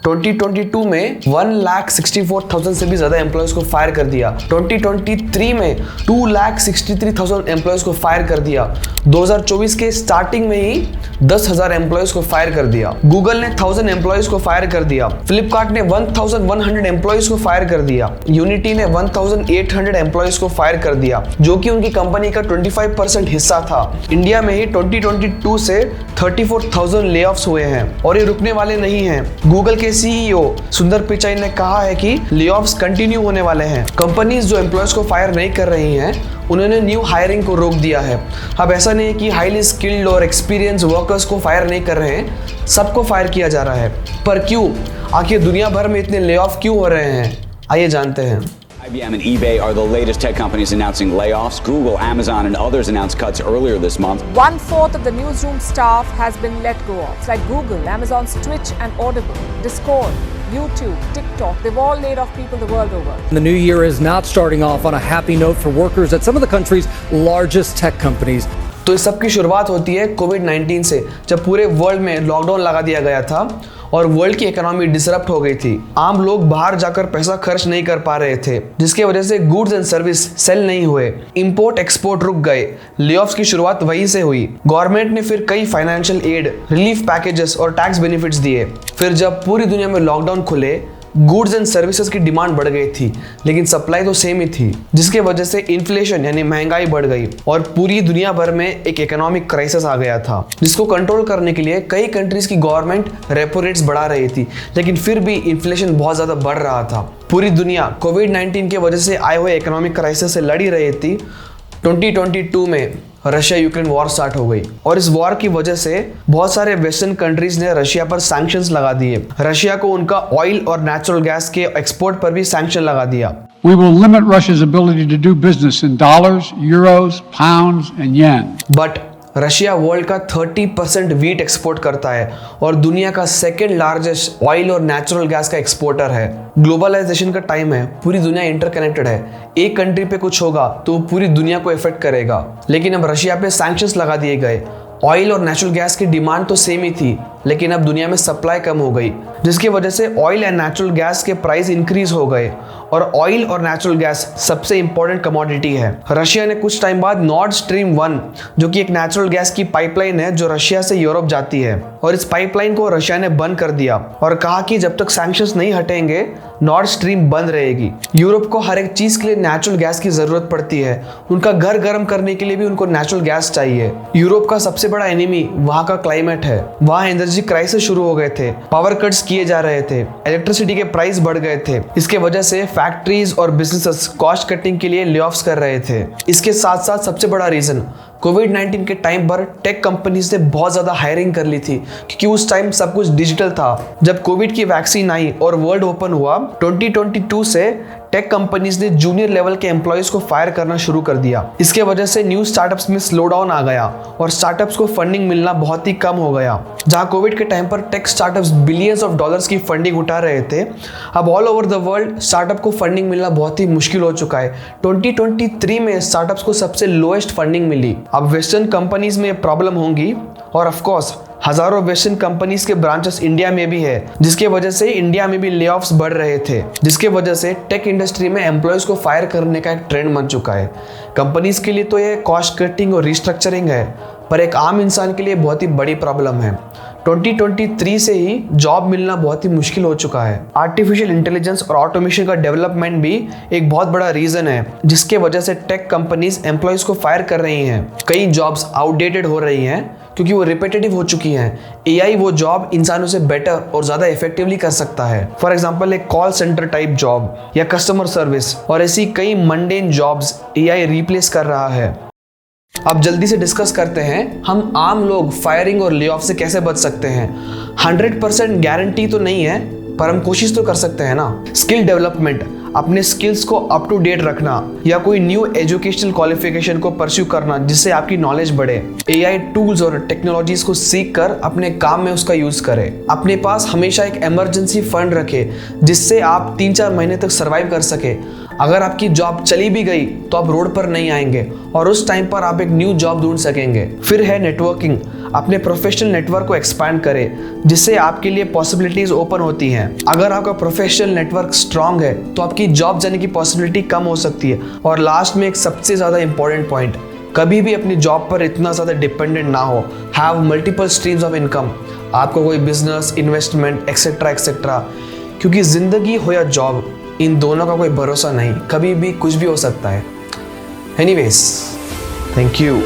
2022 में 1,64,000 से भी ज्यादा एम्प्लॉयज को फायर कर दिया। 2023 में 2,63,000 एम्प्लॉयज को फायर कर दिया। 2024 के स्टार्टिंग में ही 10,000 एम्प्लॉयज को फायर कर दिया। गूगल ने 1000 एम्प्लॉयज को फायर कर दिया। फ्लिपकार्ट ने 1100 एम्प्लॉयज को फायर कर दिया। यूनिटी ने 1800 एम्प्लॉयज को फायर कर दिया, जो कि उनकी कंपनी का 25% हिस्सा था। इंडिया में ही 2022 से 34,000 लेऑफ्स हुए हैं और ये रुकने वाले नहीं हैं। गूगल के सीईओ सुंदर पिचाई ने कहा है कि लेऑफ्स कंटिन्यू होने वाले हैं। कंपनीज जो एम्प्लॉयज को फायर नहीं कर रही हैं, उन्होंने न्यू हायरिंग को रोक दिया है। अब ऐसा नहीं है कि हाईली स्किल्ड और एक्सपीरियंस वर्कर्स को फायर नहीं कर रहे हैं, सबको फायर किया जा रहा है। पर क्यों? आखिर दुनिया भर में इतने ले ऑफ क्यों हो रहे हैं? आइए जानते हैं। IBM and eBay are the latest tech companies announcing layoffs. Google, Amazon, and others announced cuts earlier this month. 1/4 of the newsroom staff has been let go of. It's like Google, Amazon's Twitch and Audible, Discord, YouTube, TikTok. They've all laid off people the world over. The new year is not starting off on a happy note for workers at some of the country's largest tech companies. तो इस सब की शुरुआत होती है कोविड-19 से, जब पूरे वर्ल्ड में लॉकडाउन लगा दिया गया था और वर्ल्ड की इकोनॉमी डिसरप्ट हो गई थी। आम लोग बाहर जाकर पैसा खर्च नहीं कर पा रहे थे, जिसके वजह से गुड्स एंड सर्विस सेल नहीं हुए, इंपोर्ट एक्सपोर्ट रुक गए। लेऑफ्स की शुरुआत वहीं से हुई। गवर्नमेंट ने फिर कई फाइनेंशियल एड, रिलीफ पैकेजेस और टैक्स बेनिफिट्स दिए। फिर जब पूरी दुनिया में लॉकडाउन खुले, गुड्स एंड सर्विसेज की डिमांड बढ़ गई थी, लेकिन सप्लाई तो सेम ही थी, जिसके वजह से इन्फ्लेशन यानी महंगाई बढ़ गई और पूरी दुनिया भर में एक इकोनॉमिक क्राइसिस आ गया था, जिसको कंट्रोल करने के लिए कई कंट्रीज की गवर्नमेंट रेपो रेट्स बढ़ा रही थी, लेकिन फिर भी इन्फ्लेशन बहुत ज्यादा बढ़ रहा था। पूरी दुनिया कोविड-19 के वजह से आए हुए इकोनॉमिक क्राइसिस से लड़ी रही थी। 2022 में रशिया यूक्रेन वॉर स्टार्ट हो गई और इस वॉर की वजह से बहुत सारे वेस्टर्न कंट्रीज ने रशिया पर सैंक्शंस लगा दिए। रशिया को उनका ऑयल और नेचुरल गैस के एक्सपोर्ट पर भी सैंक्शन लगा दिया। We will limit Russia's ability to do business in dollars, euros, pounds and yen. But Russia world का 30% वीट एक्सपोर्ट करता है और दुनिया का सेकेंड लार्जेस्ट ऑयल और नेचुरल गैस का एक्सपोर्टर है। ग्लोबलाइजेशन का टाइम है, पूरी दुनिया इंटरकनेक्टेड है। एक कंट्री पे कुछ होगा तो वो पूरी दुनिया को इफेक्ट करेगा। लेकिन अब रशिया पे सैंक्शंस लगा दिए गए। ऑयल और नेचुरल गैस की डिमांड तो सेम ही थी, लेकिन अब दुनिया में सप्लाई कम हो गई, जिसकी वजह से ऑयल एंड नेचुरल गैस के प्राइस इंक्रीज हो गए और ऑयल और नेचुरल गैस सबसे इंपॉर्टेंट कमोडिटी है। रशिया ने कुछ टाइम बाद नॉर्ड स्ट्रीम 1, जो कि एक नेचुरल गैस की पाइपलाइन है जो रशिया से यूरोप जाती है, और इस पाइपलाइन को रशिया ने बंद कर दिया और कहा कि जब तक सैंक्शंस नहीं हटेंगे नॉर्ड स्ट्रीम बंद रहेगी। यूरोप को हर एक चीज के लिए नेचुरल गैस की जरूरत पड़ती है। उनका घर गर्म करने के लिए भी उनको नेचुरल गैस चाहिए। यूरोप का सबसे बड़ा एनिमी वहाँ का क्लाइमेट है। वहाँ एनर्जी क्राइसिस शुरू हो गए थे, पावर कट्स किए जा रहे थे, इलेक्ट्रिसिटी के प्राइस बढ़ गए थे। इसके वजह से फैक्ट्रीज और बिजनेसेस कॉस्ट कटिंग के लिए लेऑफ्स कर रहे थे। इसके साथ साथ सबसे बड़ा रीजन कोविड-19 के टाइम पर टेक कंपनीज ने बहुत ज़्यादा हायरिंग कर ली थी, क्योंकि उस टाइम सब कुछ डिजिटल था। जब कोविड की वैक्सीन आई और वर्ल्ड ओपन हुआ, 2022 से टेक कंपनीज ने जूनियर लेवल के एम्प्लॉयज को फायर करना शुरू कर दिया। इसके वजह से न्यू स्टार्टअप्स में स्लो डाउन आ गया और स्टार्टअप्स को फंडिंग मिलना बहुत ही कम हो गया। जहां कोविड के टाइम पर tech startups billions of dollars की फंडिंग उठा रहे थे, अब all over the world startup को फंडिंग मिलना बहुत ही मुश्किल हो चुका है। 2023 में स्टार्टअप्स को सबसे लोएस्ट फंडिंग मिली। अब वेस्टर्न कंपनीज में प्रॉब्लम होंगी और ऑफ कोर्स हजारों वेस्टर्न कंपनीज के ब्रांचेस इंडिया में भी है, जिसके वजह से इंडिया में भी लेऑफ्स बढ़ रहे थे, जिसके वजह से टेक इंडस्ट्री में एम्प्लॉयज को फायर करने का एक ट्रेंड बन चुका है। कंपनीज के लिए तो ये कॉस्ट कटिंग और रिस्ट्रक्चरिंग है, पर एक आम इंसान के लिए बहुत ही बड़ी प्रॉब्लम है। 2023 से ही जॉब मिलना बहुत ही मुश्किल हो चुका है। आर्टिफिशियल इंटेलिजेंस और ऑटोमेशन का डेवलपमेंट भी एक बहुत बड़ा रीजन है, जिसके वजह से टेक कंपनीज एम्प्लॉयज को फायर कर रही हैं। कई जॉब्स आउटडेटेड हो रही हैं क्योंकि वो रिपीटेटिव हो चुकी हैं। एआई वो जॉब इंसानों से बेटर और ज़्यादा इफेक्टिवली कर सकता है। फॉर एग्जांपल एक कॉल सेंटर टाइप जॉब या कस्टमर सर्विस और ऐसी कई मंडेन जॉब्स एआई रिप्लेस कर रहा है। अब जल्दी से डिस्कस करते हैं हम आम लोग फायरिंग और ले ऑफ से कैसे बच सकते हैं। 100% गारंटी तो नहीं है, पर हम कोशिश तो कर सकते हैं ना। स्किल डेवलपमेंट, अपने स्किल्स को अप टू डेट रखना या कोई न्यू एजुकेशनल क्वालिफिकेशन को परस्यू करना जिससे आपकी नॉलेज बढ़े। एआई टूल्स और टेक्नोलॉजीज को सीख कर अपने काम में उसका यूज करें। अपने पास हमेशा एक इमरजेंसी फंड रखें जिससे आप 3-4 महीने तक सर्वाइव कर सके। अगर आपकी जॉब चली भी गई तो आप रोड पर नहीं आएंगे और उस टाइम पर आप एक न्यू जॉब ढूंढ सकेंगे। फिर है नेटवर्किंग, अपने प्रोफेशनल नेटवर्क को एक्सपैंड करें, जिससे आपके लिए पॉसिबिलिटीज ओपन होती हैं। अगर आपका प्रोफेशनल नेटवर्क स्ट्रांग है तो आपकी जॉब जाने की पॉसिबिलिटी कम हो सकती है। और लास्ट में एक सबसे ज़्यादा इंपॉर्टेंट पॉइंट, कभी भी अपनी जॉब पर इतना ज़्यादा डिपेंडेंट ना हो। Have multiple streams of income, आपको कोई बिजनेस, इन्वेस्टमेंट एक्सेट्रा एक्सेट्रा, क्योंकि ज़िंदगी हो या जॉब, इन दोनों का कोई भरोसा नहीं, कभी भी कुछ भी हो सकता है। Anyways, thank you.